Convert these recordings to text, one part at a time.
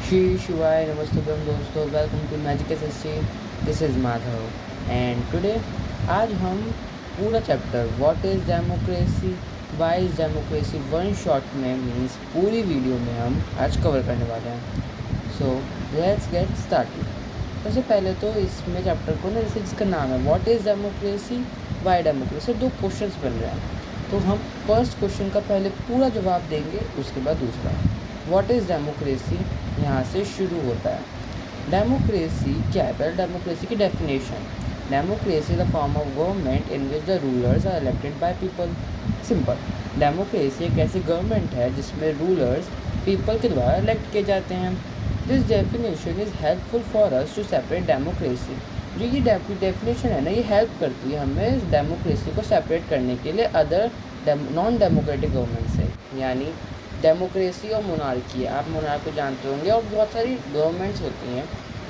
Shri Shivaya Namastuvam दोस्तों, welcome to magic SSC. This is Madhav and today आज हम पूरा chapter what is democracy, why is democracy one shot में means पूरी video में हम आज कवर करने वाले हैं। So let's get started. सबसे पहले तो इसमें चैप्टर को ना जैसे जिसका नाम है what is democracy, why democracy, दो क्वेश्चंस बन रहे हैं। तो हम फर्स्ट क्वेश्चन का पहले पूरा जवाब देंगे, उसके बाद दूसरा व्हाट इज़ डेमोक्रेसी यहाँ से शुरू होता है। डेमोक्रेसी क्या है? पहले डेमोक्रेसी की definition. Democracy is the form of government in which the rulers are elected by people. Simple, democracy एक ऐसी गवर्नमेंट है जिसमें रूलर्स पीपल के द्वारा इलेक्ट किए जाते हैं। This definition is helpful for us to separate democracy. जो ये डेफिनेशन है ना, ये हेल्प करती है हमें डेमोक्रेसी को सेपरेट करने के लिए अदर नॉन डेमोक्रेटिक गवर्नमेंट से। यानी डेमोक्रेसी और मोनार्की, आप मोनार्क को जानते होंगे, और बहुत सारी गवर्नमेंट्स होती हैं।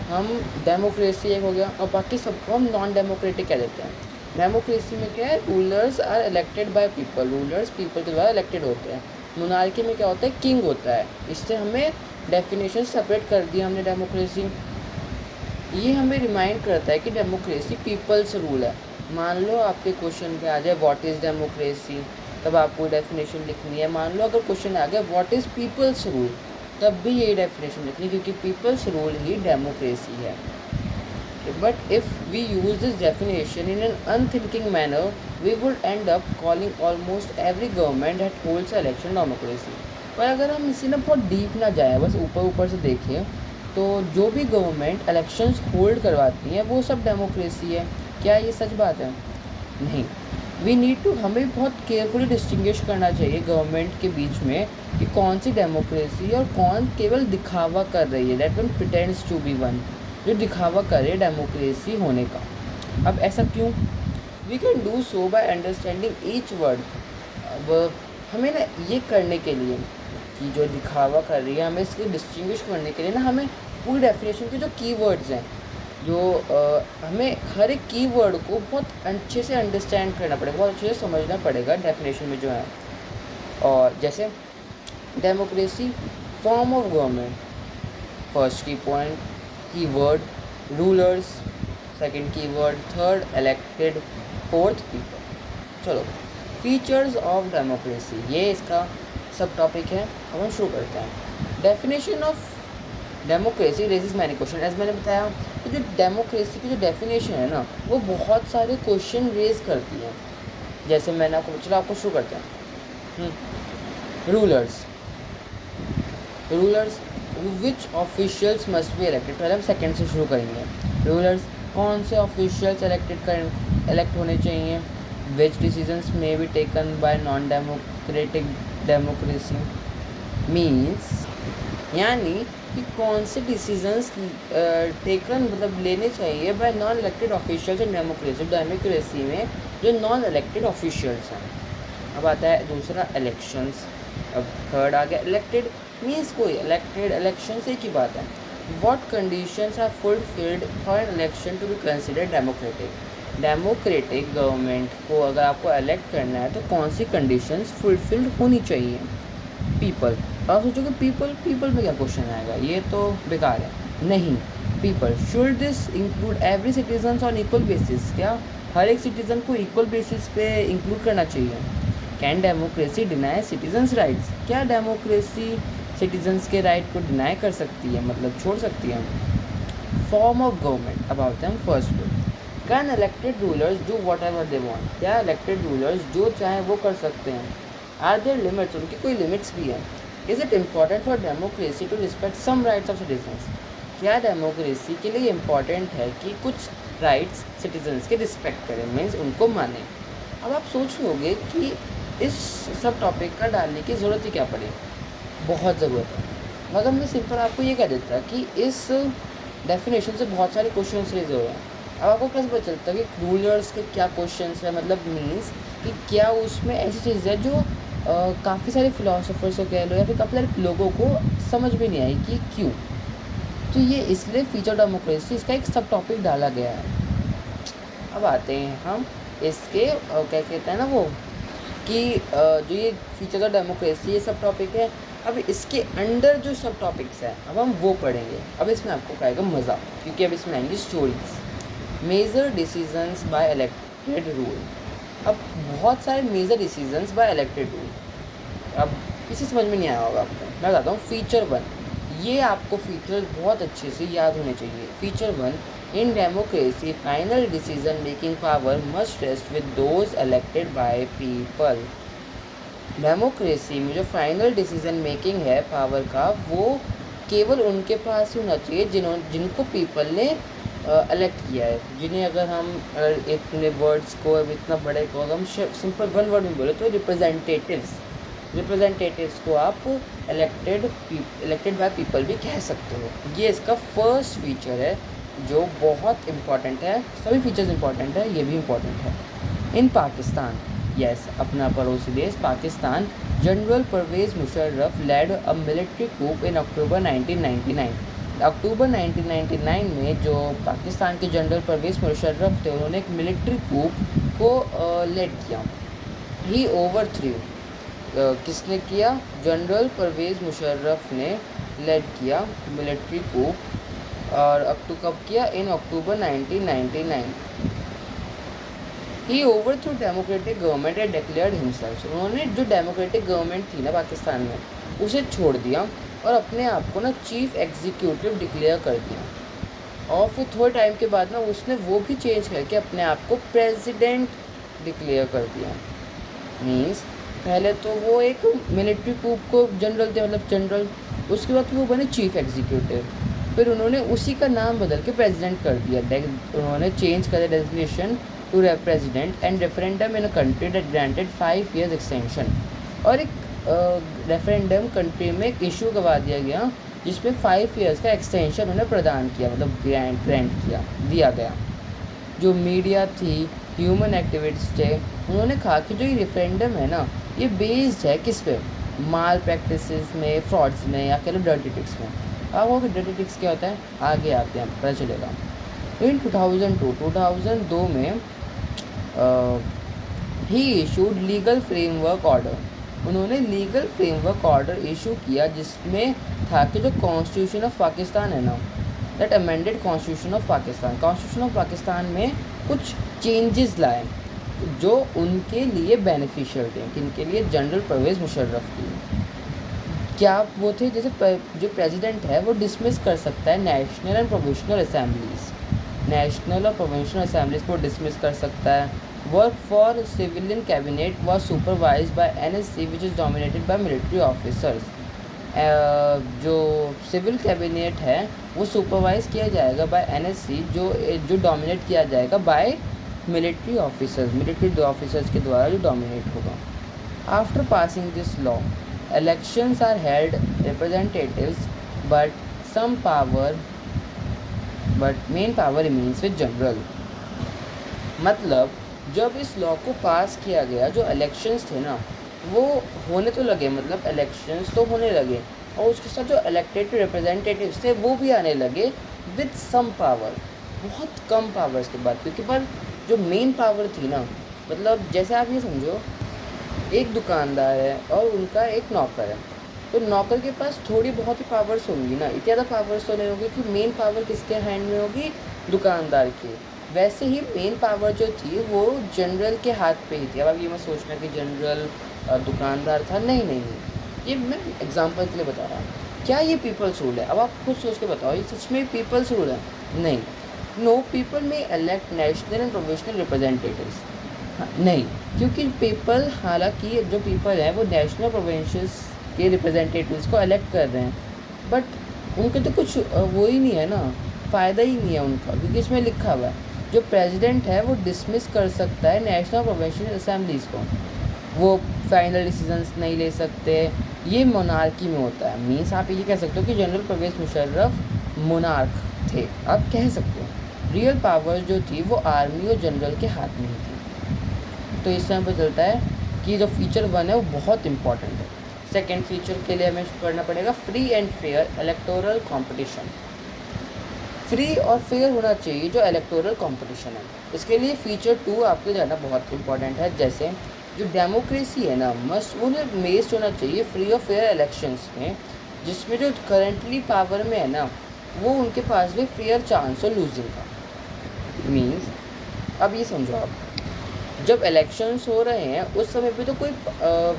हम डेमोक्रेसी एक हो गया और बाकी सबको हम नॉन डेमोक्रेटिक कह देते हैं। डेमोक्रेसी में क्या है? Rulers are elected by people, rulers people के द्वारा इलेक्टेड होते हैं। मोनार्की में क्या होता है? किंग होता है। इससे हमें डेफिनेशन सेपरेट कर दिया हमने डेमोक्रेसी। ये हमें रिमाइंड करता है कि डेमोक्रेसी पीपल्स रूल है। मान लो आपके क्वेश्चन पे आ जाए व्हाट इज़ डेमोक्रेसी, तब आपको डेफिनेशन लिखनी है। मान लो अगर क्वेश्चन आ गया व्हाट इज़ पीपल्स रूल, तब भी यही डेफिनेशन लिखनी, क्योंकि पीपल्स रूल ही डेमोक्रेसी है। But if we use this definition in an unthinking manner, we would end up calling almost every government that holds election democracy. पर अगर हम इसी ना बहुत डीप ना जाए, बस ऊपर ऊपर से देखें, तो जो भी गवर्नमेंट इलेक्शंस होल्ड करवाती हैं वो सब डेमोक्रेसी है। क्या ये सच बात है? नहीं। वी नीड टू, हमें बहुत केयरफुली डिस्टिंग्विश करना चाहिए गवर्नमेंट के बीच में कि कौन सी डेमोक्रेसी और कौन केवल दिखावा कर रही है, that one pretends to be one, जो दिखावा करे डेमोक्रेसी होने का। अब ऐसा क्यों? We can do so by understanding each word. अब हमें ना ये करने के लिए कि जो दिखावा कर रही है, हमें इसको डिस्टिंग्विश करने के लिए ना हमें पूरी डेफिनेशन के जो कीवर्ड्स हैं, जो हमें हर एक कीवर्ड को बहुत अच्छे से अंडरस्टैंड करना पड़ेगा, बहुत अच्छे से समझना पड़ेगा डेफिनेशन में जो है। और जैसे democracy form of government, first की point keyword rulers, second keyword third elected, fourth people. चलो, फीचर्स ऑफ डेमोक्रेसी, ये इसका सब टॉपिक है। अब हम शुरू करते हैं। Definition of democracy raises many question. As मैंने बताया कि जो डेमोक्रेसी की जो डेफिनेशन है ना, वो बहुत सारे क्वेश्चन रेज करती है। जैसे मैंने आपको, चलो आपको शुरू करते हैं। Rulers, rulers which officials must be elected. पहले हम सेकंड से शुरू करेंगे। रूलर्स, कौन से ऑफिशियल्स इलेक्ट होने चाहिए। Which decisions may be taken by non democratic democracy, means यानी कि कौन से डिसीजंस टेकन मतलब लेने चाहिए by non elected officials in democracy, democracy में जो नॉन इलेक्टेड ऑफिशियल्स हैं। अब आता है दूसरा इलेक्शंस। अब थर्ड आ गया इलेक्टेड, मीन्स कोई इलेक्टेड इलेक्शन एक ही बात है। What conditions are fulfilled for an election to be considered democratic. Democratic government को अगर आपको इलेक्ट करना है तो कौन सी कंडीशंस फुलफिल्ड होनी चाहिए। पीपल, आप सोचोगे पीपल, पीपल में क्या क्वेश्चन आएगा, ये तो बेकार है। नहीं, people should this include every citizen on equal basis. क्या हर एक सिटीज़न को इक्वल बेसिस पे इंक्लूड करना चाहिए। Can democracy deny citizens rights. क्या डेमोक्रेसी सिटीजन्स के राइट को डिनाई कर सकती है, मतलब छोड़ सकती है। फॉर्म ऑफ गवर्नमेंट, अब आते हैं फर्स्ट पे। Can elected rulers do what ever they want. क्या इलेक्टेड रूलर्स जो चाहें वो कर सकते हैं। आर देयर लिमिट्स, उनकी कोई लिमिट्स भी है। Is it important for democracy to respect some rights of citizens. क्या डेमोक्रेसी के लिए इम्पॉर्टेंट है कि कुछ राइट्स सिटीजन्स के रिस्पेक्ट करें, मीन्स उनको माने। अब आप सोच लोगे कि इस सब टॉपिक का डालने की ज़रूरत ही क्या पड़ी। बहुत ज़रूरत है, मगर मैं सिंपल आपको ये कह देता कि इस डेफिनेशन से बहुत सारे क्वेश्चन रेज हो रहे हैं। अब आपको कैसे पता चलता है कि रूलर्स के क्या क्वेश्चन है, मतलब मीन्स कि क्या उसमें ऐसी चीज़ है जो काफ़ी सारे फिलोसोफर्स को कह लो या फिर काफ़ी सारे लोगों को समझ में नहीं आई कि क्यों। तो ये इसलिए फीचर डेमोक्रेसी इसका एक सब टॉपिक डाला गया है। अब आते हैं हम इसके क्या कहते हैं ना वो, कि जो ये फीचर ऑफ डेमोक्रेसी ये सब टॉपिक है। अब इसके अंडर जो सब टॉपिक्स हैं अब हम वो पढ़ेंगे। अब इसमें आपको आएगा मज़ा, क्योंकि अब इसमें आएंगी stories. Major decisions by elected rule. अब बहुत सारे major decisions by elected rule. अब इसे समझ में नहीं आया होगा आपको, मैं बताता हूँ। फीचर 1, ये आपको फीचर बहुत अच्छे से याद होने चाहिए। Feature 1, in democracy final decision making power must rest with those elected by people. Democracy में जो फाइनल डिसीजन मेकिंग है पावर का, वो केवल उनके पास ही होना चाहिए जिनको पीपल ने इलेक्ट किया है। जिन्हें अगर हम इतने वर्ड्स को, अब इतना बड़े को हम सिंपल वन वर्ड में बोले तो रिप्रेजेंटेटिव्स को आप इलेक्टेड बाय पीपल भी कह सकते हो। ये इसका फर्स्ट फीचर है जो बहुत इम्पॉर्टेंट है। सभी फीचर्स इम्पॉर्टेंट है, ये भी इम्पॉर्टेंट है। इन पाकिस्तान, यस, अपना पड़ोसी देश Pakistan, general Pervez Musharraf led a military coup in October 1999। October 1999 में जो पाकिस्तान के जनरल परवेज़ मुशर्रफ थे, उन्होंने एक मिलिट्री कूप को लेड किया। ही ओवरथ्रू, किसने किया? जनरल परवेज़ मुशर्रफ ने लेड किया मिलिट्री कूप। और कब किया? In October 1999। He overthrew democratic government and declared himself. उन्होंने जो डेमोक्रेटिक गवर्नमेंट थी ना पाकिस्तान में, उसे छोड़ दिया और अपने आप को ना चीफ एग्जीक्यूटिव डिक्लेयर कर दिया। और फिर थोड़े टाइम के बाद ना उसने वो भी चेंज करके अपने आप को प्रेसिडेंट डिक्लेयर कर दिया। मीन्स पहले तो वो एक मिलिट्री कूप को जनरल थे, मतलब जनरल, उसके बाद वो बने चीफ एग्जीक्यूटिव। फिर उन्होंने उसी का नाम बदल के प्रेसिडेंट कर दिया। उन्होंने चेंज कर दिया designation to president and referendum in a country that granted 5 years extension. और एक रेफरेंडम कंट्री में एक इशू करवा दिया गया जिसमें 5 years का एक्सटेंशन उन्हें प्रदान किया, मतलब ग्रांट दिया गया। जो मीडिया थी, ह्यूमन एक्टिविस्ट थे, उन्होंने कहा कि जो ये रेफरेंडम है ना, ये बेस्ड है किस पे? माल प्रैक्टिसेस में, फ्रॉड्स में, या कह लो डर्टी ट्रिक्स में। अब वो डर्टी ट्रिक्स क्या होता है आगे आते हैं पता चलेगा। इन 2002 में he issued legal framework order. उन्होंने लीगल फ्रेमवर्क ऑर्डर इशू किया जिसमें था कि जो कॉन्स्टिट्यूशन ऑफ पाकिस्तान है ना, that amended constitution of Pakistan में कुछ चेंजेस लाए जो उनके लिए बेनिफिशियल थे। किनके लिए? जनरल परवेज़ मुशर्रफ के लिए। क्या वो थे? जैसे जो प्रेसिडेंट है वो डिसमिस कर सकता है national and provincial assemblies, national और प्रोविंशियल असेंबलीज़ को डिसमिस कर सकता है। Work for civilian cabinet was supervise by NSC which is dominated by military officers. जो सिविल कैबिनेट है वो सुपरवाइज किया जाएगा बाय NSC, जो डोमिनेट किया जाएगा बाय मिलिट्री ऑफिसर्स के द्वारा जो डोमिनेट होगा। After passing this law, elections are held representatives but main power remains with general। मतलब जब इस लॉ को पास किया गया, जो इलेक्शंस थे ना वो होने तो लगे, मतलब इलेक्शंस तो होने लगे, और उसके साथ जो इलेक्टेड रिप्रेजेंटेटिव्स थे वो भी आने लगे विद सम पावर, बहुत कम पावर्स के बाद। क्योंकि पर जो मेन पावर थी ना, मतलब जैसे आप ये समझो, एक दुकानदार है और उनका एक नौकर है, तो नौकर के पास थोड़ी बहुत ही पावर्स होंगी ना, इतनी ज़्यादा पावर्स तो नहीं होगी कि मेन पावर किसके हैंड में होगी? दुकानदार की। वैसे ही मेन पावर जो थी वो जनरल के हाथ पे ही थी। अब आप ये मत सोचना कि जनरल दुकानदार था, नहीं, ये मैं एग्जांपल के लिए बता रहा हूँ। क्या ये पीपल्स रूल है? अब आप खुद सोच के बताओ, ये सच में पीपल्स रूल है? नहीं। नो पीपल में elect national and provincial representatives, नहीं, क्योंकि पीपल, हालांकि जो पीपल हैं वो नेशनल प्रोविंशियल्स के रिप्रेजेंटेटिव्स को इलेक्ट कर रहे हैं, बट उनके तो कुछ वो ही नहीं है ना, फ़ायदा ही नहीं है उनका, क्योंकि इसमें लिखा हुआ है जो प्रेसिडेंट है वो डिसमिस कर सकता है नेशनल प्रोविंशियल असेंबलीज़ को, वो फाइनल डिसीजंस नहीं ले सकते। ये मोनार्की में होता है। मीन्स आप ये कह सकते हो कि जनरल परवेज़ मुशर्रफ मोनार्क थे, आप कह सकते हो। रियल पावर जो थी वो आर्मी और जनरल के हाथ में ही थी। तो इस समय पर चलता है कि जो फीचर 1 है वो बहुत इंपॉर्टेंट है। सेकेंड फीचर के लिए हमें करना पड़ेगा free and fair electoral competition. Free और फेयर होना चाहिए जो इलेक्टोरल कंपटीशन है। इसके लिए फीचर 2 आपको जानना बहुत इंपॉर्टेंट है। जैसे जो डेमोक्रेसी है ना मस्ट वो ना बेस्ड होना चाहिए फ्री और फेयर इलेक्शंस में, जिसमें जो करंटली पावर में है ना वो उनके पास भी फेयर चांस हो लूजिंग का। मीन्स अब ये समझो आप, जब इलेक्शंस हो रहे हैं उस समय पे तो कोई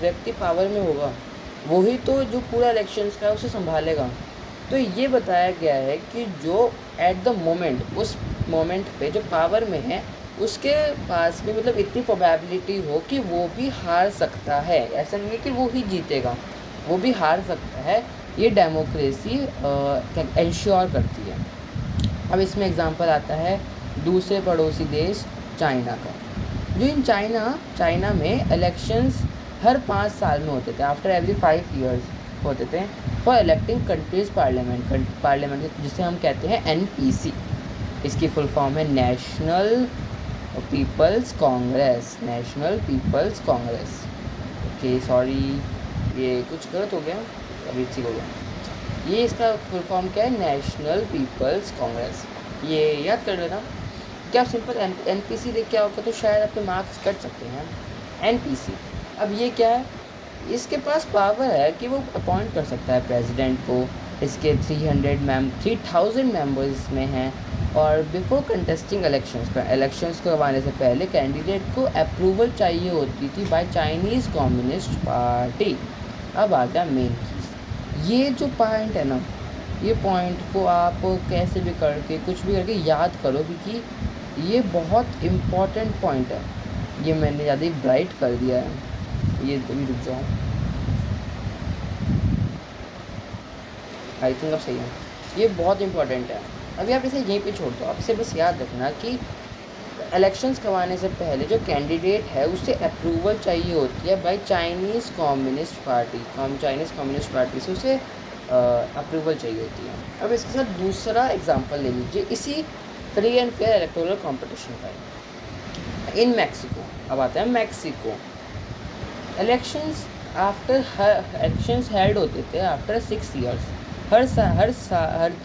व्यक्ति पावर में होगा, वही तो जो पूरा इलेक्शंस का है उसे संभालेगा। तो ये बताया गया है कि जो एट द मोमेंट उस मोमेंट पे जो पावर में है उसके पास भी मतलब इतनी प्रोबेबिलिटी हो कि वो भी हार सकता है, ऐसा नहीं है कि वो ही जीतेगा, वो भी हार सकता है। ये डेमोक्रेसी इंश्योर करती है। अब इसमें एग्जांपल आता है दूसरे पड़ोसी देश चाइना का। जो इन चाइना में इलेक्शंस हर 5 साल में होते थे, आफ्टर एवरी 5 ईयर्स होते थे, फॉर इलेक्टिंग कंट्रीज पार्लियामेंट जिसे हम कहते हैं NPC। इसकी फुल फॉर्म है National People's Congress, National People's Congress. Okay sorry, ये कुछ गलत हो गया, अभी ठीक हो गया। ये इसका फुल फॉर्म क्या है, नेशनल पीपल्स कांग्रेस। ये याद कर लेना। क्या सिंपल NPC देख क्या होगा तो शायद आपके मार्क्स कट सकते हैं। NPC अब ये क्या है, इसके पास पावर है कि वो अपॉइंट कर सकता है प्रेसिडेंट को। इसके 3000 मेंबर्स में हैं और बिफोर कंटेस्टिंग इलेक्शंस करवाने से पहले कैंडिडेट को अप्रूवल चाहिए होती थी बाय चाइनीज़ कम्युनिस्ट पार्टी। अब आ गया मेन चीज़, ये जो पॉइंट है ना, ये पॉइंट को आप कैसे भी करके कुछ भी करके याद करो, क्योंकि ये बहुत इम्पॉर्टेंट पॉइंट है। ये मैंने ज़्यादा ही ब्राइट कर दिया है, ये अभी रुक जाओ, आई थिंक अब सही है। ये बहुत इंपॉर्टेंट है। अभी आप इसे यहीं पे छोड़ दो, आप इसे बस याद रखना कि इलेक्शंस करवाने से पहले जो कैंडिडेट है उससे अप्रूवल चाहिए होती है बाय चाइनीज़ कम्युनिस्ट पार्टी से उसे अप्रूवल चाहिए होती है। अब इसके साथ दूसरा एग्जांपल ले लीजिए इसी free and fair electoral competition का। इन मैक्सिको, अब आता है मैक्सिको, इलेक्शंस हेल्ड होते थे आफ्टर 6 ईयर्स। हर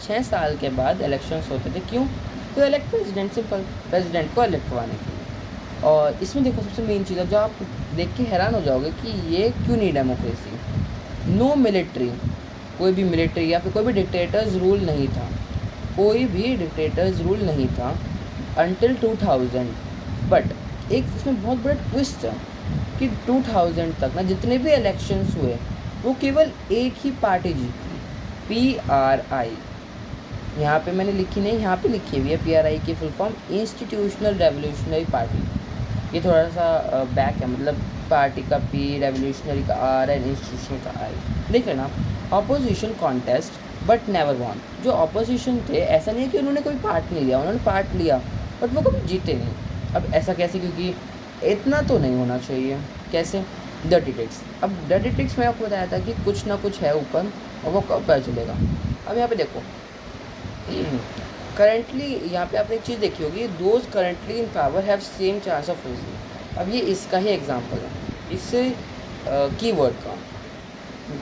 6 साल के बाद इलेक्शंस होते थे। क्यों? तो इलेक्ट प्रेसिडेंट, सिंपल, प्रेसिडेंट को इलेक्ट करवाने के लिए। और इसमें देखो सबसे मेन चीज़ है जो आप देख के हैरान हो जाओगे कि ये क्यों नहीं डेमोक्रेसी। नो मिलिट्री, कोई भी मिलिट्री या फिर कोई भी डिक्टेटर्स रूल नहीं था, कोई भी डिक्टेटर्स रूल नहीं था अंटिल 2000। बट एक इसमें बहुत बड़ा ट्विस्ट है कि 2000 तक ना जितने भी इलेक्शंस हुए वो केवल एक ही पार्टी जीती, PRI। यहाँ पे मैंने लिखी नहीं, यहाँ पे लिखी हुई है PRI की full form Institutional Revolutionary Party. ये थोड़ा सा बैक है, मतलब पार्टी का P, रेवोल्यूशनरी का R एंड इंस्टीट्यूशनल का I। देख लेना, opposition contest but never won. जो ऑपोजिशन थे ऐसा नहीं है कि उन्होंने कोई पार्ट नहीं लिया, उन्होंने पार्ट लिया बट वो कभी जीते नहीं। अब ऐसा कैसे, क्योंकि इतना तो नहीं होना चाहिए। कैसे? Dirty tricks. अब डर्टी ट्रिक्स में आपको बताया था कि कुछ ना कुछ है ऊपर और वो कब पता चलेगा। अब यहाँ पे देखो करंटली, यहाँ पे आपने एक चीज़ देखी होगी, those currently in power have same chance of losing. अब ये इसका ही एग्जांपल है, इससे कीवर्ड का,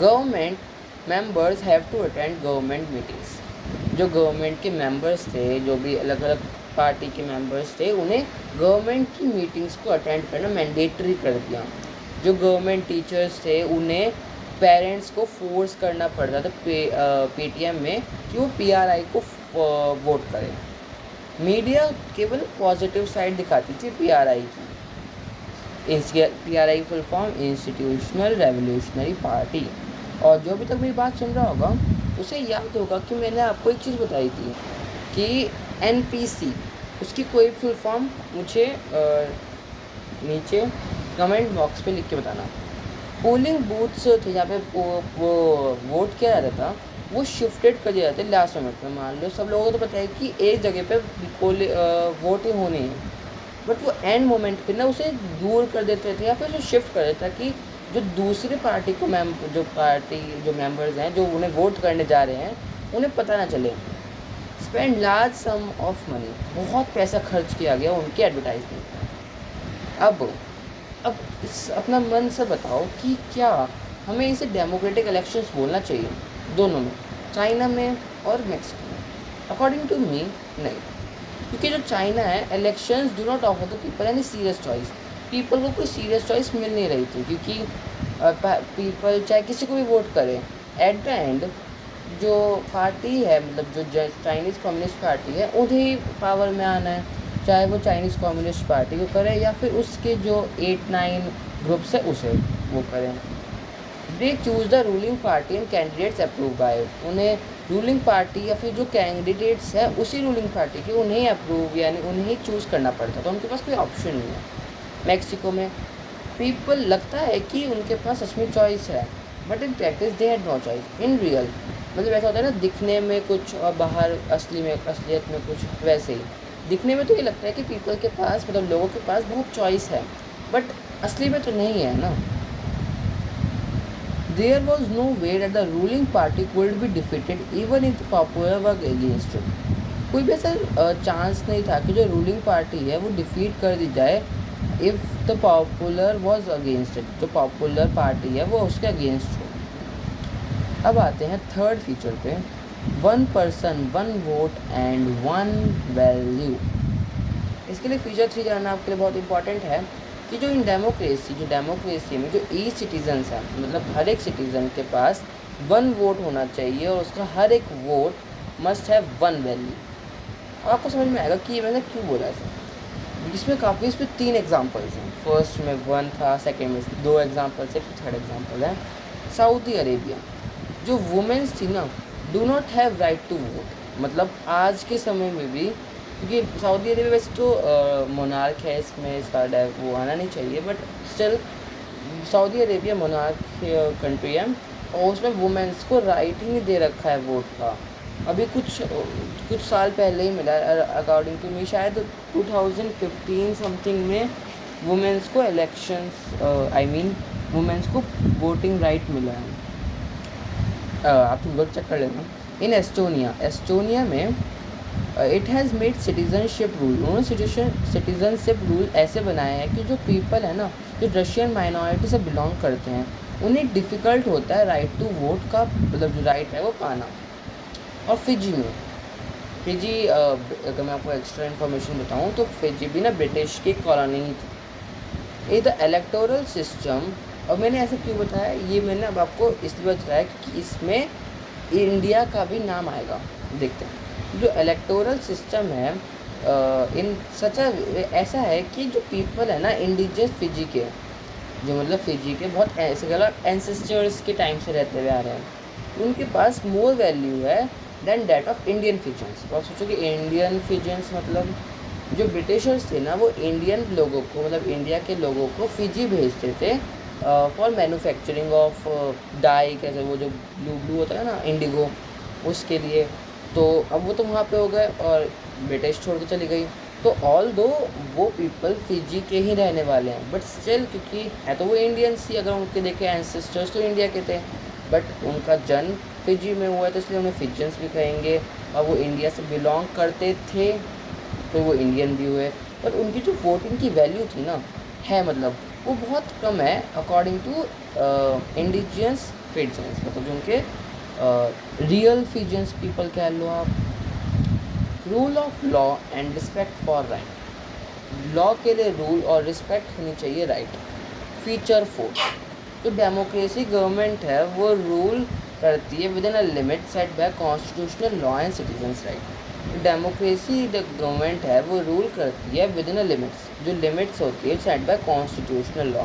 government members have to attend government meetings. जो गवर्नमेंट के मेंबर्स थे, जो भी अलग अलग पार्टी के मेंबर्स थे, उन्हें गवर्नमेंट की मीटिंग्स को अटेंड करना मैंडेटरी कर दिया। जो गवर्नमेंट टीचर्स थे उन्हें पेरेंट्स को फोर्स करना पड़ता था पेटीएम में कि वो PRI को वोट करें। मीडिया केवल पॉजिटिव साइड दिखाती थी PRI की। PRI full form Institutional Revolutionary party. और जो भी तक मेरी बात सुन रहा होगा उसे याद होगा कि मैंने आपको एक चीज़ बताई थी कि NPC, उसकी कोई फुल फॉर्म मुझे नीचे कमेंट बॉक्स पे लिख के बताना। पोलिंग बूथ्स थे जहाँ पे वो वोट किया जाता था, वो शिफ्टेड कर दिया जाता है लास्ट मोमेंट में। मान लो सब लोगों को तो पता है कि एक जगह पे वोट ही होनी है, बट वो एंड मोमेंट पे ना उसे दूर कर देते थे या फिर उसे शिफ्ट कर देता कि जो दूसरे पार्टी को जो मेंबर्स हैं जो उन्हें वोट करने जा रहे हैं उन्हें पता ना चले। Spend large some of money, बहुत पैसा खर्च किया गया उनके एडवर्टाइजमेंट। अब इस अपना मन से बताओ कि क्या हमें इसे डेमोक्रेटिक इलेक्शंस बोलना चाहिए, दोनों में, चाइना में और मैक्सिको में? अकॉर्डिंग टू मी नहीं, क्योंकि जो चाइना है, elections do not offer the people any serious choice. People को कोई सीरियस चॉइस मिल नहीं रही थी, क्योंकि पीपल चाहे किसी को भी वोट करें, एट द एंड जो पार्टी है, मतलब जो चाइनीज़ कम्युनिस्ट पार्टी है, उन्हें पावर में आना है, चाहे वो चाइनीज़ कम्युनिस्ट पार्टी को करे या फिर उसके जो 8-9 ग्रुप्स है उसे वो करें। They choose the ruling party and candidates approve by it. उन्हें रूलिंग पार्टी या फिर जो कैंडिडेट्स है उसी रूलिंग पार्टी के उन्हें अप्रूव यानी उन्हें चूज़ करना पड़ता, तो उनके पास कोई ऑप्शन नहीं है। मैक्सिको में पीपल लगता है कि उनके पास सच में चॉइस है, but in practice they had no choice. In real मतलब ऐसा होता है ना, दिखने में कुछ और बाहर असलियत में कुछ, वैसे ही दिखने में तो ये लगता है कि पीपल के पास मतलब लोगों के पास बहुत चॉइस है, बट असली में तो नहीं है ना। There was no way that the ruling party could be defeated even if the popular were against it. कोई भी ऐसा चांस नहीं था कि जो रूलिंग पार्टी है वो डिफीट कर दी जाए if the popular was against it, जो पॉपुलर पार्टी है वो उसके अगेंस्ट हो। अब आते हैं थर्ड फीचर पे, 1 पर्सन 1 वोट एंड 1 वैल्यू। इसके लिए फीचर 3 जानना आपके लिए बहुत इंपॉर्टेंट है कि जो डेमोक्रेसी में जो ईच सिटीजन्स हैं, मतलब हर एक सिटीज़न के पास 1 वोट होना चाहिए और उसका हर एक वोट मस्ट हैव 1 वैल्यू। आपको समझ में आएगा कि मैंने क्यों बोला ऐसा। इसमें 3 एग्जांपल्स हैं। फर्स्ट में 1 था, सेकंड में 2 एग्जांपल्स है, फिर थर्ड एग्जांपल है सऊदी अरेबिया। जो वुमेन्स थी ना, do not have right to vote. मतलब आज के समय में भी, क्योंकि सऊदी अरेबिया वैसे तो मोनार्क है, इसमें इसका वो आना नहीं चाहिए, but still Saudi Arabia monarch country है और उसमें वुमेन्स को राइट ही नहीं दे रखा है वोट का। अभी कुछ साल पहले ही मिला, अकॉर्डिंग टू मी शायद 2015 समथिंग में वुमेन्स को वुमेन्स को वोटिंग राइट मिला है। आप तुम लोग चेक कर लेना। इन एस्टोनिया में it has made citizenship rule. उन्होंने सिटीज़नशिप रूल ऐसे बनाए हैं कि जो पीपल है ना, जो रशियन माइनॉरिटी से बिलोंग करते हैं, उन्हें डिफ़िकल्ट होता है राइट टू वोट का, मतलब जो राइट है वो पाना। और फिजी अगर मैं आपको एक्स्ट्रा इन्फॉर्मेशन बताऊँ तो फिजी भी ना ब्रिटिश की कॉलोनी ही थी। ये द इलेक्टोरल सिस्टम, और मैंने ऐसे क्यों बताया, ये मैंने अब आपको इसलिए बताया कि इसमें इंडिया का भी नाम आएगा। देखते हैं जो इलेक्टोरल सिस्टम है इन सच ऐसा है कि जो पीपल है ना इंडिजियस फिजी के, जो मतलब फिजी के बहुत ऐसे गलत एंसेस्टर्स के टाइम से रहते हुए आ रहे हैं, उनके पास मोर वैल्यू है दैन डैट ऑफ इंडियन फिजियंस। तो आप सोचो कि इंडियन फिजियंस मतलब जो ब्रिटिशर्स थे ना, वो इंडियन लोगों को, मतलब इंडिया के लोगों को फिजी भेजते थे फॉर मैन्युफैक्चरिंग ऑफ डाई, कैसे वो जो ब्लू होता है ना इंडिगो, उसके लिए। तो अब वो तो वहाँ पे हो गए और ब्रिटिश छोड़ के चली गई। तो ऑल दो वो पीपल फिजी के ही रहने वाले हैं, बट स्टिल क्योंकि है तो वो इंडियंस ही, अगर उनके देखे एंसेस्टर्स तो इंडिया के थे, बट उनका जन्म फिजी में हुआ है तो इसलिए उन्हें फिजियंस भी कहेंगे। और वो इंडिया से बिलोंग करते थे तो वो इंडियन भी हुए, पर उनकी जो वोटिंग की वैल्यू थी ना, है मतलब वो बहुत कम है अकॉर्डिंग टू इंडिजियस फिजियंस, मतलब जो उनके रियल फिजियंस पीपल कह लो आप। Rule of law and respect for right. Law के लिए रूल और रिस्पेक्ट होनी चाहिए राइट। फीचर 4, जो डेमोक्रेसी गवर्नमेंट है वो रूल करती है within a limit set by constitutional law and citizens right. Democracy the government है वो रूल करती है विद इन अ लिमिट्स, जो लिमिट्स होती है सेट बाय कॉन्स्टिट्यूशनल लॉ,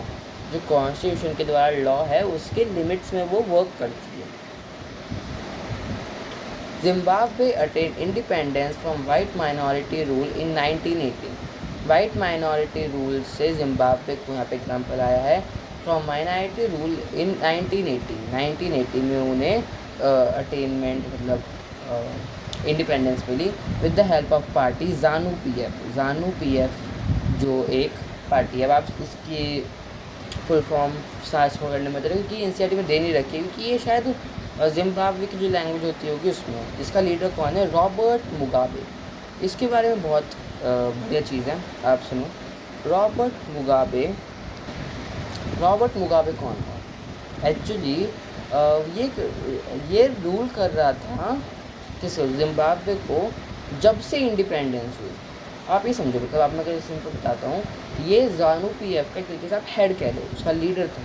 जो कॉन्स्टिट्यूशन के द्वारा लॉ है उसके लिमिट्स में वो वर्क करती है। Zimbabwe attain independence from white minority rule in 1980। White minority rule से जिम्बाब्वे को यहाँ पे एग्जाम्पल आया है फ्रॉम माइनॉरिटी रूल इन 1980 में उन्हें अटेनमेंट मतलब इंडिपेंडेंस मिली with the help of party ZANU PF जो एक पार्टी है। अब आप इसकी फुल फॉर्म सर्च पकड़ने में क्योंकि एनसीईआरटी में दे नहीं रखी है, क्योंकि ये शायद जिम्बाब्वे की जो लैंग्वेज होती होगी उसमें। इसका लीडर कौन है? Robert Mugabe. इसके बारे में बहुत बढ़िया चीज़ है, आप सुनो। रॉबर्ट मुगाबे कौन था? एक्चुअली ये रूल कर रहा था किस जिम्बाब्वे को जब से इंडिपेंडेंस हुई। आप ये समझो, मतलब आप मैं कैसे सिंपल बताता हूँ। ये ज़ानू पीएफ का एक तरीके से आप हेड कह लो, उसका लीडर था।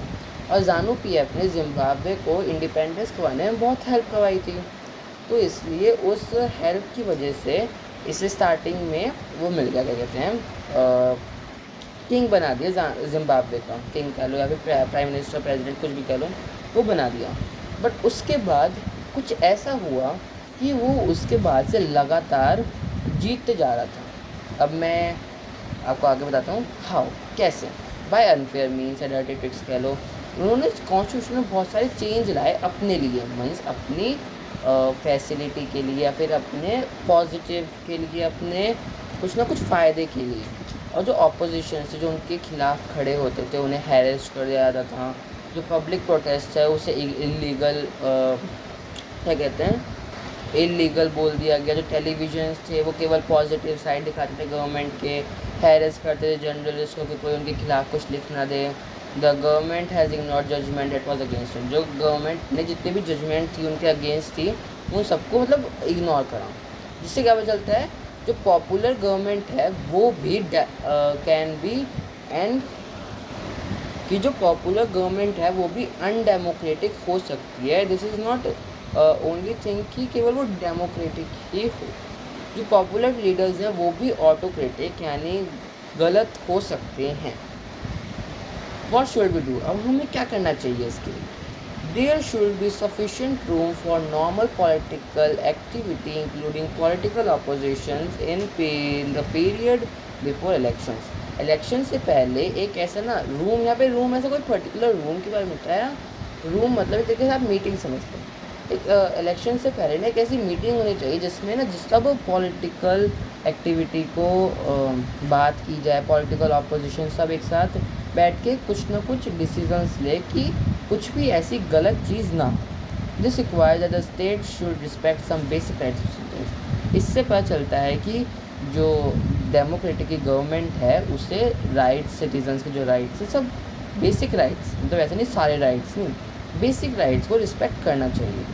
और ज़ानू पीएफ ने जिम्बाब्वे को इंडिपेंडेंस करवाने में बहुत हेल्प करवाई थी। तो इसलिए उस हेल्प की वजह से इसे स्टार्टिंग में वो मिल गया, क्या कहते हैं, किंग बना दिया जिम्बाब्वे का, किंग कह लो या फिर प्राइम मिनिस्टर, प्रेसिडेंट, कुछ भी कह लो, वो बना दिया। बट उसके बाद कुछ ऐसा हुआ कि वो उसके बाद से लगातार जीतते जा रहा था। अब मैं आपको आगे बताता हूँ हाउ, कैसे। बाय अनफेयर मीन्स या डर्टी ट्रिक्स कह लो। उन्होंने कॉन्स्टिट्यूशन में बहुत सारे चेंज लाए अपने लिए, मीन्स अपनी फैसिलिटी के लिए या फिर अपने पॉजिटिव के लिए, अपने कुछ ना कुछ फ़ायदे के लिए। और जो ऑपोजिशन से जो उनके खिलाफ खड़े होते थे उन्हें हैरेस कर दिया जाता था। जो पब्लिक प्रोटेस्ट है उसे इलीगल, क्या कहते हैं, इलीगल बोल दिया गया। जो टेलीविजन थे वो केवल पॉजिटिव साइड दिखाते थे गवर्नमेंट के, हैरेस करते थे जर्नलिस्ट को कि कोई उनके खिलाफ कुछ लिख ना दे। The government has ignored judgement at was against it. जो गवर्नमेंट ने जितनी भी जजमेंट थी उनके अगेंस्ट थी, उन सबको मतलब इग्नोर करा। जिससे क्या पता चलता है, जो पॉपुलर गवर्नमेंट है वो भी कैन बी एंड कि जो पॉपुलर गवर्नमेंट है वो भी अनडेमोक्रेटिक हो सकती है। This is not only thing कि केवल वो डेमोक्रेटिक ही हो। जो पॉपुलर लीडर्स हैं वो भी ऑटोक्रेटिक यानी गलत हो सकते हैं। वॉट शुड वी डू, अब हमें क्या करना चाहिए इसके लिए? There should be sufficient room for normal political activity including political opposition in the period before elections. Election से पहले एक ऐसा ना रूम, यहाँ पे रूम ऐसा कोई पर्टिकुलर रूम के बारे में बताया। रूम मतलब एक तरीके से आप मीटिंग समझते हैं। एक इलेक्शन से पहले ना एक ऐसी मीटिंग होनी चाहिए जिसमें ना सब पॉलिटिकल एक्टिविटी को बात की जाए, पॉलिटिकल अपोजिशन सब एक साथ बैठ के कुछ ना कुछ डिसीजंस ले कि कुछ भी ऐसी गलत चीज़ ना हो। This requires that the state should respect some basic rights. इससे पता चलता है कि जो डेमोक्रेटिक की गवर्नमेंट है उसे राइट्स, सिटीजन्स के जो राइट्स है, सब बेसिक राइट्स, मतलब ऐसे नहीं सारे राइट्स नहीं, बेसिक राइट्स को रिस्पेक्ट करना चाहिए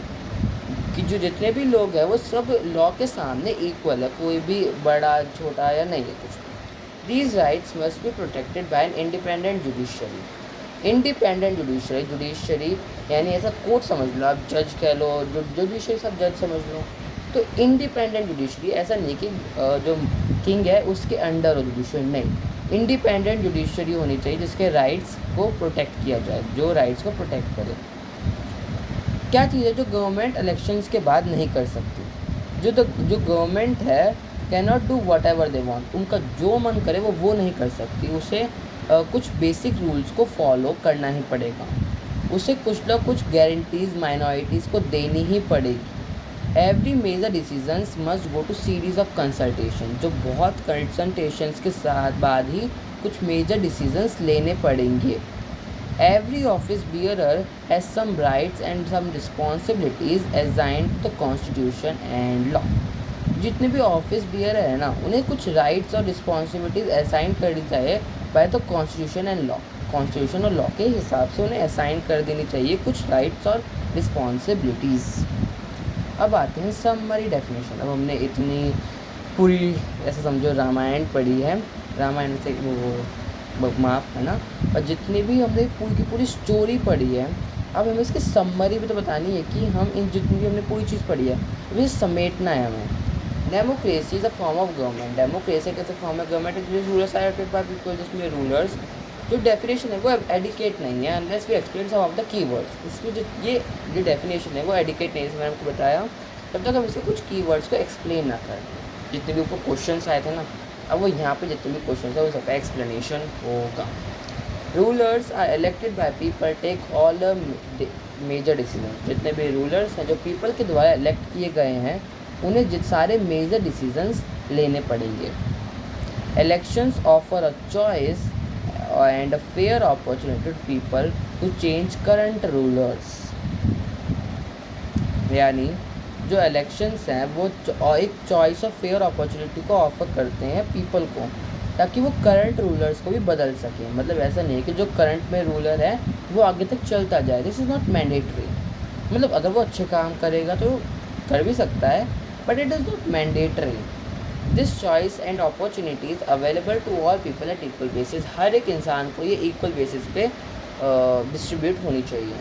कि जो जितने भी लोग हैं वो सब लॉ के सामने इक्वल है, कोई भी बड़ा छोटा या नहीं है कुछ। These rights must be protected by an independent judiciary. Independent judiciary, judiciary यानी ऐसा कोर्ट समझ लो आप, जज कह लो, जुडिशरी सब जज समझ लो। तो इंडिपेंडेंट जुडिशरी ऐसा नहीं कि जो किंग है उसके अंडर हो जुडिशरी, नहीं। इंडिपेंडेंट जुडिशरी होनी चाहिए जिसके राइट्स को प्रोटेक्ट किया जाए, जो राइट्स को प्रोटेक्ट करे। क्या चीज़ है जो गवर्नमेंट इलेक्शंस के बाद नहीं कर सकती? जो गवर्नमेंट है can not do what ever they want, उनका जो मन करे वो नहीं कर सकती। उसे कुछ बेसिक रूल्स को फॉलो करना ही पड़ेगा। उसे कुछ ना कुछ गारंटीज माइनॉरिटीज़ को देनी ही पड़ेगी। Every major decisions must go to series of consultation, जो बहुत कंसल्टेशंस के साथ बाद ही कुछ मेजर डिसीजंस लेने पड़ेंगे। Every office bearer has some rights and some responsibilities assigned to the Constitution and law. जितने भी ऑफिस बियर है ना उन्हें कुछ राइट्स और रिस्पॉन्सिबिलिटीज़ असाइन कर दी जाए by the constitution and law. Constitution और लॉ के हिसाब से उन्हें असाइन कर देनी चाहिए कुछ राइट्स और रिस्पॉन्सिबिलिटीज़। अब आते हैं समरी डेफिनेशन। अब हमने इतनी पूरी ऐसा समझो रामायण पढ़ी है, रामायण से वो माफ़ है ना, और जितनी भी हमने पूरी की पूरी स्टोरी पढ़ी है, अब हमें इसकी समरी भी तो बतानी है कि हम इन जितनी भी हमने पूरी चीज़ पढ़ी है वो समेटना है हमें। Democracy is a form of government. Democracy कैसे फॉर्म ऑफ गवर्नमेंट जिस rulers are elected by people, जिसमें रूलर्स, जो डेफिनेशन है वो एडिकेट नहीं है unless we explain some of the keywords. इसमें ये जो डेफिनेशन है वो एडिकेट नहीं है, मैंने आपको बताया, तब तक हम इसके कुछ कीवर्ड्स को एक्सप्लेन ना करें। जितने भी ऊपर क्वेश्चंस आए थे ना, अब वो यहाँ पे जितने भी क्वेश्चन है वो सबका एक्सप्लेनेशन होगा। Rulers are elected by people take all major decision. जितने भी रूलर्स हैं जो पीपल के द्वारा इलेक्ट किए गए हैं उन्हें सारे मेजर डिसीजंस लेने पड़ेंगे। Elections offer a choice and a fair opportunity to people to change current rulers. यानी जो इलेक्शंस हैं वो एक चॉइस ऑफ फेयर अपॉर्चुनिटी को ऑफर करते हैं पीपल को, ताकि वो करंट रूलर्स को भी बदल सकें। मतलब ऐसा नहीं है कि जो करंट में रूलर है वो आगे तक चलता जाए। This is not mandatory. मतलब अगर वो अच्छे काम करेगा तो कर भी सकता है, but it is not mandatory. This choice and opportunities available to all people at equal basis, हर एक इंसान को ये इक्वल बेसिस पे डिस्ट्रीब्यूट होनी चाहिए.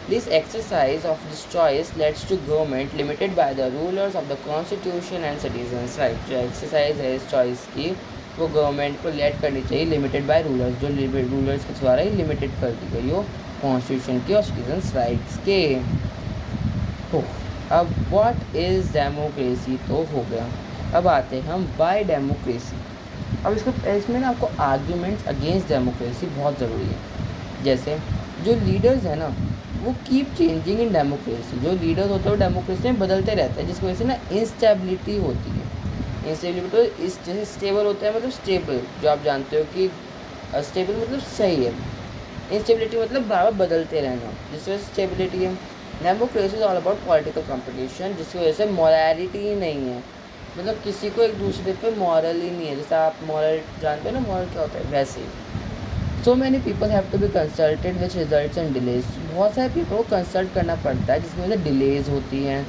This exercise of this choice leads to government limited by the rulers of the constitution and citizens right. जो exercise है इस चॉइस की वो गवर्नमेंट को लेट करनी चाहिए लिमिटेड बाय रूलर्स, जो रूलर्स के द्वारा ही लिमिटेड कर दी गई हो कॉन्स्टिट्यूशन के और सिटीजन्स राइट्स के. हो अब व्हाट इज़ डेमोक्रेसी तो हो गया. अब आते हैं हम बाय डेमोक्रेसी. अब इसमें ना आपको आर्ग्यूमेंट्स अगेंस्ट डेमोक्रेसी बहुत ज़रूरी है. जैसे जो लीडर्स हैं ना वो कीप चेंजिंग इन डेमोक्रेसी. जो लीडर्स होते हैं वो डेमोक्रेसी में बदलते रहते हैं, जिसकी वजह से ना इंस्टेबिलिटी होती है. इंस्टेबिलिटी तो इस जैसे स्टेबल होता है मतलब स्टेबल, जो आप जानते हो कि स्टेबल मतलब सही है. इंस्टेबिलिटी मतलब बार बार बदलते रहना, जिसकी वजह से स्टेबिलिटी है. Democracy is all about political competition, जिसकी वजह से मॉरलिटी ही नहीं है. मतलब किसी को एक दूसरे पे मॉरल ही नहीं है. जैसे आप मॉरल जानते हो ना, मॉरल क्या होता है, वैसे ही. So many people have to be consulted which results and delays. बहुत सारे पीपल को कंसल्ट करना पड़ता है, जिसकी वजह से डिलेज होती हैं.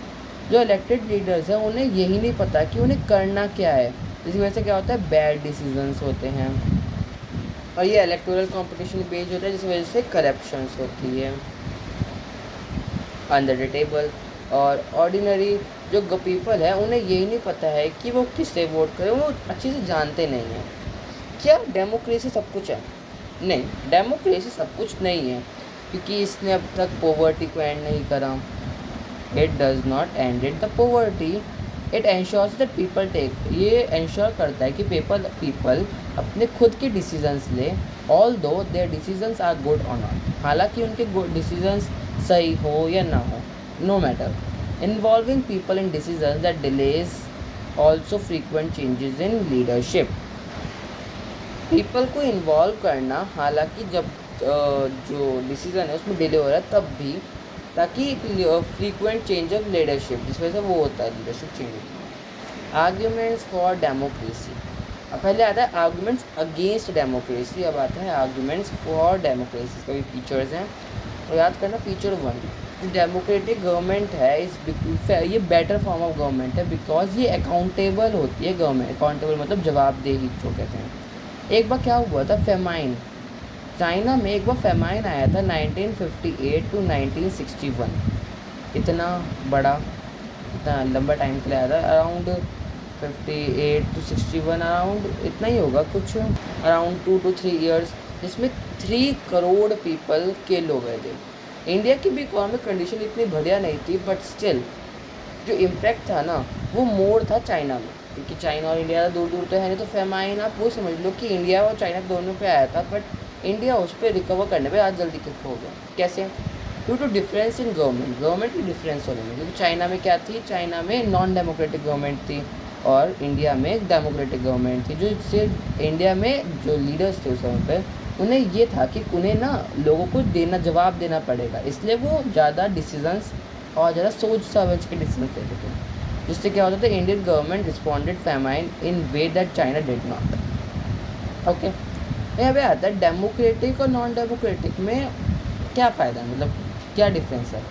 जो इलेक्टेड लीडर्स हैं उन्हें यही नहीं पता कि उन्हें करना क्या है, जिसकी वजह से क्या होता है, बैड डिसीजंस होते हैं. और ये इलेक्टोरल कंपटीशन बेस्ड होता है, जिसकी वजह से करप्शंस होती है अंडर द टेबल. और ऑर्डिनरी जो पीपल है उन्हें यही नहीं पता है कि वो किससे वोट करें, वो अच्छे से जानते नहीं हैं. क्या डेमोक्रेसी सब कुछ है? नहीं, डेमोक्रेसी सब कुछ नहीं है, क्योंकि इसने अब तक पॉवर्टी को एंड नहीं करा. It does not ended the poverty, it ensures that people take. ये एंश्योर करता है कि पीपल अपने खुद के डिसीजंस ले, although their decisions are good or not. हालांकि उनके डिसीजंस सही हो या ना हो, no matter. Involving people in decisions that delays also frequent changes in leadership. People को इन्वॉल्व करना, हालांकि जब जो डिसीजन है उसमें डिले हो रहा है तब भी, ताकि फ्रीक्वेंट चेंज ऑफ लीडरशिप, जिस वजह से वो होता है लीडरशिप चेंज होती है. Arguments for democracy. अब पहले आता है आर्ग्यूमेंट्स अगेंस्ट डेमोक्रेसी, अब आता है आर्ग्यूमेंट्स फॉर डेमोक्रेसी. इसका भी फीचर्स हैं तो याद करना. फीचर 1, जो डेमोक्रेटिक गवर्नमेंट है ये बेटर फॉर्म ऑफ गवर्नमेंट है, बिकॉज ये अकाउंटेबल होती है. गवर्नमेंट अकाउंटेबल मतलब जवाबदेही जो कहते हैं. एक बार क्या हुआ था, फेमाइन. चाइना में एक बार फेमाइन आया था 1958 टू 1961. इतना बड़ा, इतना लंबा टाइम के लिए आया था. अराउंड 58 टू 61, अराउंड इतना ही होगा, कुछ अराउंड 2 to 3 ईयर्स, जिसमें 3 करोड़ पीपल किल हो गए थे. इंडिया की भी इकोनॉमिक कंडीशन इतनी बढ़िया नहीं थी, बट स्टिल जो इम्पैक्ट था ना वो मोर था चाइना में, क्योंकि चाइना और इंडिया दूर दूर तो है नहीं. तो फेमाइन आप वो समझ लो कि इंडिया और चाइना दोनों पे आया था, बट इंडिया उस पर रिकवर करने पे आज जल्दी हो गया. कैसे? Due to difference in government की डिफरेंस होने में. क्योंकि चाइना में क्या थी, चाइना में नॉन डेमोक्रेटिक गवर्नमेंट थी और इंडिया में डेमोक्रेटिक गवर्नमेंट थी. जो सिर्फ इंडिया में जो लीडर्स थे उस समय पे, उन्हें ये था कि उन्हें ना लोगों को जवाब देना पड़ेगा, इसलिए वो ज़्यादा डिसीजंस और ज़्यादा सोच समझ के डिसीजन लेते थे. जिससे क्या होता था, Indian government responded famine in way that China did not. Okay, यहाँ पे आता है डेमोक्रेटिक और नॉन डेमोक्रेटिक में क्या फ़ायदा है, मतलब क्या डिफरेंस है.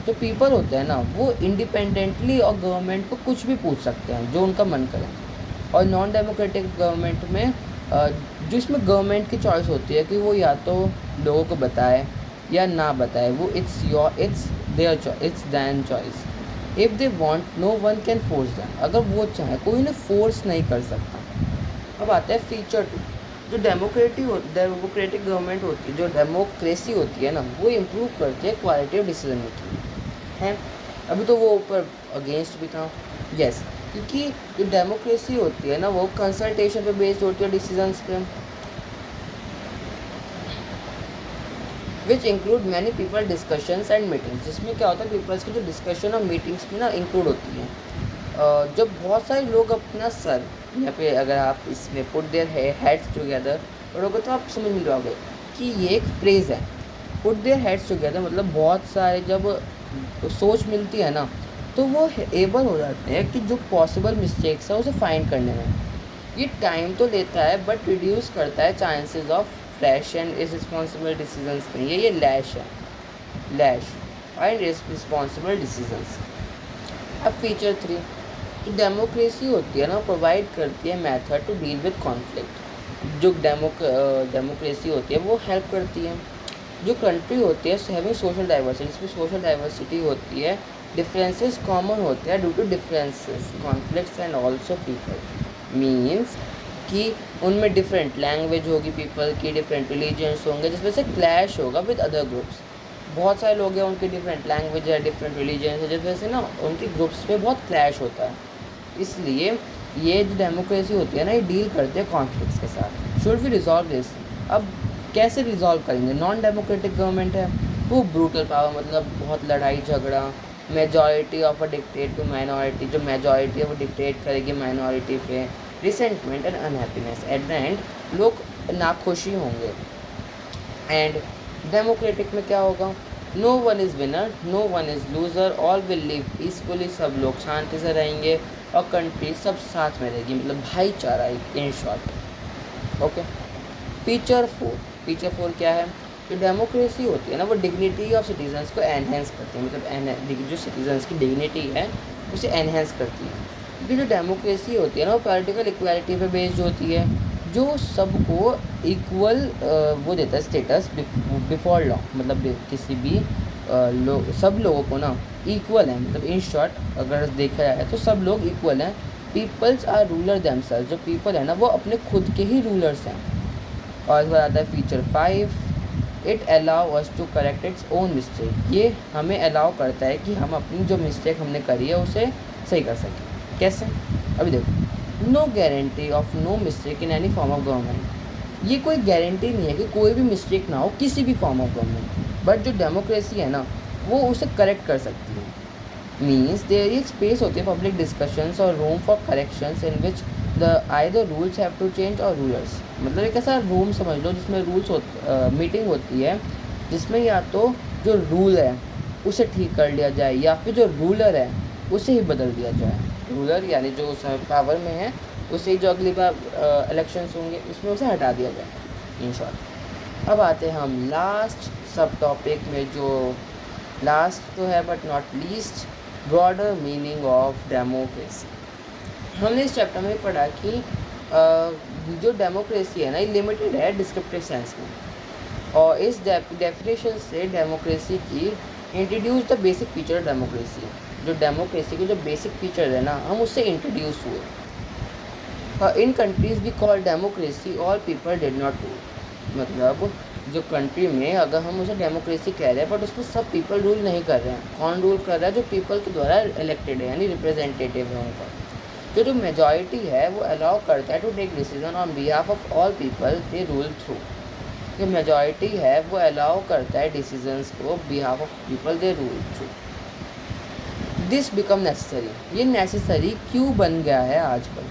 जो पीपल होते हैं ना वो इंडिपेंडेंटली और गवर्नमेंट को कुछ भी पूछ सकते हैं जो उनका मन करे. और नॉन डेमोक्रेटिक गवर्नमेंट में जो इसमें गवर्नमेंट की चॉइस होती है कि वो या तो लोगों को बताए या ना बताए, वो it's their choice. If they want no one can force them. अगर वो चाहे कोई उन्हें फोर्स नहीं कर सकता. अब आता है फीचर 2, जो डेमोक्रेटिक गवर्नमेंट होती है, जो डेमोक्रेसी होती है ना, वो इम्प्रूव करती है क्वालिटी ऑफ डिसीजन मेकिंग है. अभी तो वो ऊपर अगेंस्ट भी था. यस, क्योंकि जो डेमोक्रेसी होती है ना वो कंसल्टेशन पे बेस्ड होती है, डिसीजंस पे, which include many people discussions and meetings. जिसमें क्या होता है, पीपल्स की जो डिस्कशन और मीटिंग्स में ना इंक्लूड होती हैं. जब बहुत सारे लोग अपना सर यहाँ पे, अगर आप इसमें पुट देयर हेड्स टुगेदर पढ़ोगे तो आप समझ में जाओगे कि ये एक फ्रेज़ है, पुट देयर हेड्स टुगेदर. मतलब बहुत सारे जब सोच मिलती है ना तो वो एबल हो जाते हैं कि जो पॉसिबल मिस्टेक्स है उसे फाइंड करने में. ये टाइम तो लेता है बट रिड्यूस करता है chances of flash and irresponsible decisions नहीं है, ये लैश है, लैश एंड इररिस्पॉन्सिबल डिसीजंस. अब फीचर 3, जो डेमोक्रेसी होती है ना, प्रोवाइड करती है method to deal with conflict. जो डेमोक्रेसी होती है वो हेल्प करती है। जो कंट्री होती है हैविंग सोशल डाइवर्सिटी, इसमें सोशल डाइवर्सिटी होती है, डिफरेंसेस कॉमन होते हैं due to differences conflicts and also people. Means कि उनमें डिफरेंट लैंग्वेज होगी पीपल की, डिफरेंट रिलीजन्स होंगे, जिसमें से क्लैश होगा विद अदर ग्रुप्स। बहुत सारे लोग हैं उनकी डिफरेंट लैंग्वेज है, डिफरेंट रिलीजन्स है, जिस वजह से ना उनकी ग्रुप्स में बहुत क्लैश होता है। इसलिए ये जो डेमोक्रेसी होती है ना, ये डील करते हैं कॉन्फ्लिक्ट्स के साथ। Should we resolve this? अब कैसे रिजॉल्व करेंगे? नॉन डेमोक्रेटिक गवर्नमेंट है, वो ब्रूटल पावर, मतलब बहुत लड़ाई झगड़ा, majority of a dictate to minority, जो मेजॉरिटी है वो डिक्टेट करेगी माइनॉरिटी पे, resentment and unhappiness, at the end लोग नाखुशी होंगे। एंड डेमोक्रेटिक में क्या होगा? No one is winner, no one is loser, all will live peacefully, सब लोग शांति से रहेंगे और कंट्री सब साथ में रहेगी, मतलब भाईचारा इन शॉर्ट। ओके। फीचर 4 क्या है? जो डेमोक्रेसी होती है ना, वो डिग्निटी ऑफ सिटीजन्स को एनहेंस करती है, मतलब जो सिटीजन्स की डिग्निटी है उसे एनहेंस करती है। क्योंकि जो डेमोक्रेसी होती है ना, वो पॉलिटिकल इक्वालिटी पे बेस्ड होती है, जो सबको इक्वल वो देता है स्टेटस बिफोर लॉ, मतलब किसी भी सब लोगों को ना इक्वल है, मतलब इन शॉर्ट अगर देखा जाए तो सब लोग इक्वल हैं। पीपल्स आर रूलर देमसेल्व्स, जो पीपल है ना वो अपने खुद के ही रूलर्स हैं। और इस बार आता है feature 5, it allow us to correct its own mistake. ये हमें अलाउ करता है कि हम अपनी जो मिस्टेक हमने करी है उसे सही कर सकें। कैसे? अभी देखो, no guarantee of no mistake in any form of government. ये कोई गारंटी नहीं है कि कोई भी मिस्टेक ना हो किसी भी फॉर्म ऑफ गवर्नमेंट, बट जो डेमोक्रेसी है ना वो उसे करेक्ट कर सकती है। मीन्स देयर एक स्पेस होती है पब्लिक डिस्कशंस और room for corrections in which the either rules have to change or rulers, मतलब एक ऐसा रूम समझ लो जिसमें मीटिंग होती है, जिसमें या तो जो रूल है उसे ठीक कर लिया जाए या फिर जो रूलर है उसे ही बदल दिया जाए। रूलर यानी जो उस पावर में है उसे ही जो अगली बार इलेक्शंस होंगे उसमें उसे हटा दिया जाए इन शॉर्ट। अब आते हैं हम लास्ट सब टॉपिक में, जो लास्ट तो है but not least, broader meaning of democracy. हमने इस चैप्टर में पढ़ा कि जो डेमोक्रेसी है ना, ये लिमिटेड है डिस्क्रिप्टिव सेंस में, और इस डेफिनेशन से डेमोक्रेसी की introduce the basic feature of democracy. जो डेमोक्रेसी के जो बेसिक फीचर है ना, हम उससे इंट्रोड्यूस हुए। In countries we call democracy all people did not rule, मतलब जो कंट्री में अगर हम उसे डेमोक्रेसी कह रहे हैं बट उसमें सब पीपल रूल नहीं कर रहे हैं। कौन रूल कर रहा है? जो पीपल के द्वारा इलेक्टेड है, यानी रिप्रेजेंटेटिव है उनका। जो मेजॉरिटी है वो अलाउ करता है to take decision on behalf of all people they rule through. जो मेजॉरिटी है वो अलाउ करता है डिसीजंस को behalf of people they rule through. This become necessary. ये नेसेसरी क्यों बन गया है आजकल?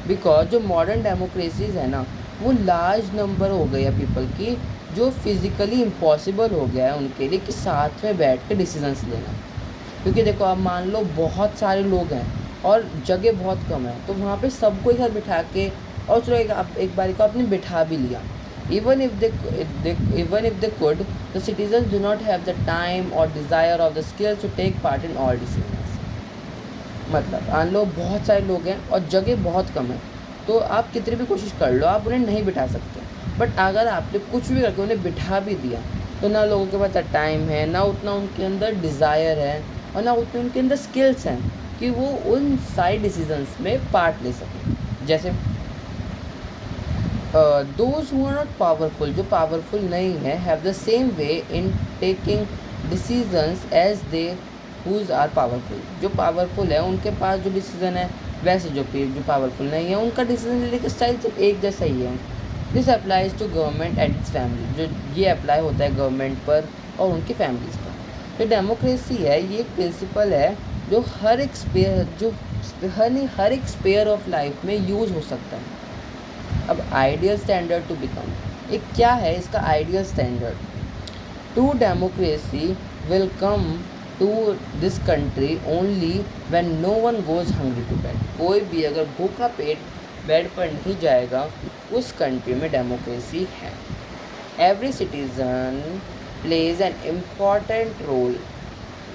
बिकॉज जो मॉडर्न डेमोक्रेसीज है ना, वो लार्ज नंबर हो गई है पीपल की, जो फिज़िकली इम्पॉसिबल हो गया है उनके लिए कि साथ में बैठ के डिसीजंस लेना। क्योंकि देखो, आप मान लो बहुत सारे लोग हैं और जगह बहुत कम है, तो वहाँ पे सबको एक साथ बिठा के, और चलो एक बारी को आपने बिठा भी लिया, even if they could, the citizens do not have the time or desire or the skills to take part in all decisions। मतलब मान लो बहुत सारे लोग हैं और जगह बहुत कम है, तो आप कितनी भी कोशिश कर लो आप उन्हें नहीं बिठा सकते। बट अगर आपने कुछ भी करके उन्हें बिठा भी दिया, तो ना लोगों के पास टाइम है, ना उतना उनके अंदर डिज़ायर है, और ना उतने उनके अंदर स्किल्स हैं कि वो उन सारे डिसीजंस में पार्ट ले सकें। जैसे those who are not powerful, जो पावरफुल नहीं है, have the same way in taking decisions as they whose are powerful. जो पावरफुल है उनके पास जो डिसीजन है, वैसे जो पावरफुल नहीं है उनका डिसीजन लेने का स्टाइल सिर्फ एक जैसा ही है। This applies to government and its family. जो ये अप्लाई होता है गवर्नमेंट पर और उनकी फैमिलीज़ पर। जो डेमोक्रेसी है ये एक प्रिंसिपल है जो हर एक स्पेयर ऑफ लाइफ में यूज़ हो सकता है। अब आइडियल स्टैंडर्ड टू बिकम, ये क्या है इसका ideal standard? True democracy will come to this country only when no one goes hungry to bed. कोई भी अगर भूखा पेट बेड पर नहीं जाएगा, उस कंट्री में डेमोक्रेसी है। Every citizen plays an important role.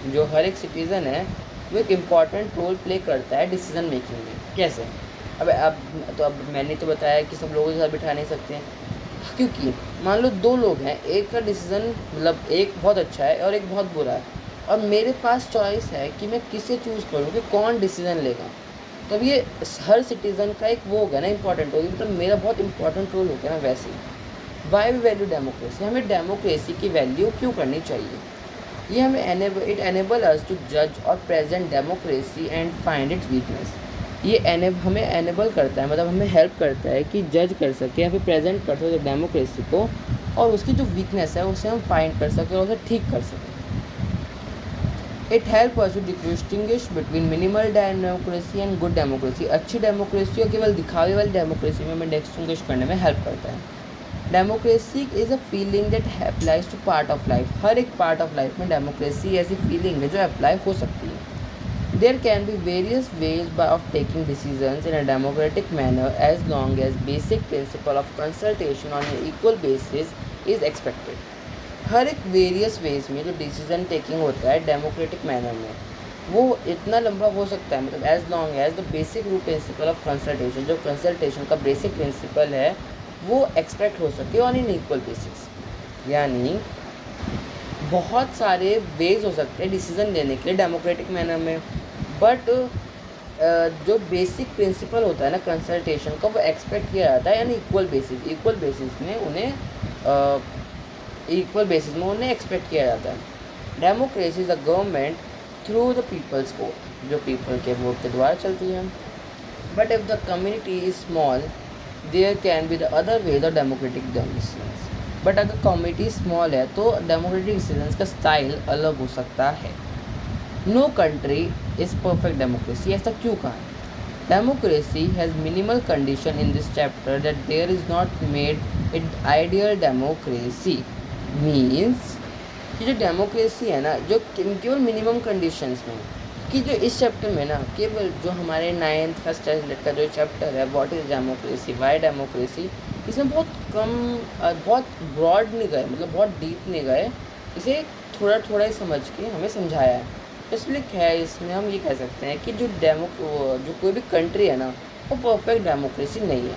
जो हर एक सिटीज़न है वो एक इम्पॉर्टेंट रोल प्ले करता है डिसीजन मेकिंग में। कैसे? अब मैंने तो बताया कि सब लोगों के साथ बिठा नहीं सकते हैं, क्योंकि मान लो दो लोग हैं, एक का डिसीज़न मतलब एक बहुत अच्छा है और एक बहुत बुरा है, और मेरे पास चॉइस है कि मैं किसे चूज़ करूँ कि कौन डिसीज़न लेगा। तो अब ये हर सिटीज़न का एक वो होगा ना, इंपॉर्टेंट होगी, मतलब मेरा बहुत इंपॉर्टेंट रोल होगा ना। वैसे वाई वी वैल्यू डेमोक्रेसी, हमें डेमोक्रेसी की वैल्यू क्यों करनी चाहिए? ये हमें इट एनेबल अस टू जज और present democracy and find its weakness. ये हमें एनेबल करता है, मतलब हमें हेल्प करता है कि जज कर सके या फिर प्रेजेंट कर सके डेमोक्रेसी को, और उसकी जो वीकनेस है उसे हम फाइंड कर सकें और उसे ठीक कर सकें। It help us to distinguish between minimal democracy and good democracy. अच्छी डेमोक्रेसी और केवल दिखावे वाली डेमोक्रेसी में हमें डिस्टिंग्विश करने में हेल्प करता है। Democracy is a feeling that applies to part of life. हर एक पार्ट ऑफ लाइफ में डेमोक्रेसी ऐसी फीलिंग है जो अप्लाई हो सकती है। There can be various ways of taking decisions in a democratic manner as long as basic principle of consultation on an equal basis is expected. हर एक various ways में जो डिसीजन टेकिंग होता है डेमोक्रेटिक मैनर में, वो इतना लंबा हो सकता है, मतलब as long as the basic rule principle of consultation, जो कंसल्टेशन का बेसिक प्रिंसिपल है वो एक्सपेक्ट हो सके ऑन इन इक्वल बेसिस। यानी बहुत सारे वेज हो सकते हैं डिसीजन लेने के लिए डेमोक्रेटिक मैनर में, बट जो बेसिक प्रिंसिपल होता है ना कंसल्टेशन का, वो एक्सपेक्ट किया जाता है, यानी इक्वल बेसिस में उन्हें एक्सपेक्ट किया जाता है। Democracy is a government through the people's vote, जो पीपल के वोट के द्वारा चलती है। But if the community is small there can be the other ways of democratic decisions. But अगर कम्युनिटी स्मॉल है तो डेमोक्रेटिक डिसीजंस का स्टाइल अलग हो सकता है। No country is perfect democracy. ऐसा क्यों कहा है? Democracy has minimal condition in this chapter that there is not made it ideal democracy. Means कि जो डेमोक्रेसी है ना, जो केवल मिनिमम कंडीशंस में, कि जो इस चैप्टर में ना केवल जो हमारे 9th का स्टैंडर्ड का जो चैप्टर है what is democracy, Y democracy, इसमें बहुत कम बहुत ब्रॉड नहीं गए, मतलब बहुत डीप नहीं गए, इसे थोड़ा थोड़ा ही समझ के हमें समझाया है। इसलिए क्या है, इसमें हम ये कह सकते हैं कि जो कोई भी कंट्री है ना, वो परफेक्ट डेमोक्रेसी नहीं है।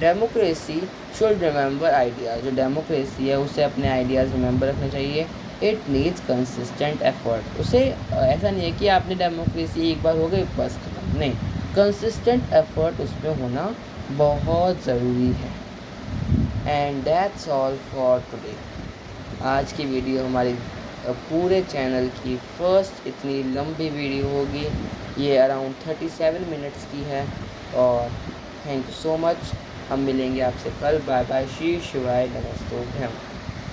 Democracy should remember ideas. जो डेमोक्रेसी है उसे अपने आइडियाज़ रिमेंबर रखने चाहिए। It needs consistent effort. उसे ऐसा नहीं है कि आपने डेमोक्रेसी एक बार हो गई बस खत्म, नहीं, कंसिस्टेंट एफर्ट उसमें होना बहुत ज़रूरी है। And that's all for today. आज की वीडियो हमारी पूरे चैनल की फर्स्ट इतनी लंबी वीडियो होगी। ये अराउंड 37 मिनट्स की है। और थैंक यू सो मच। हम मिलेंगे आपसे कल। Bye bye. श्री शिवाय नमस्तोभ्यम।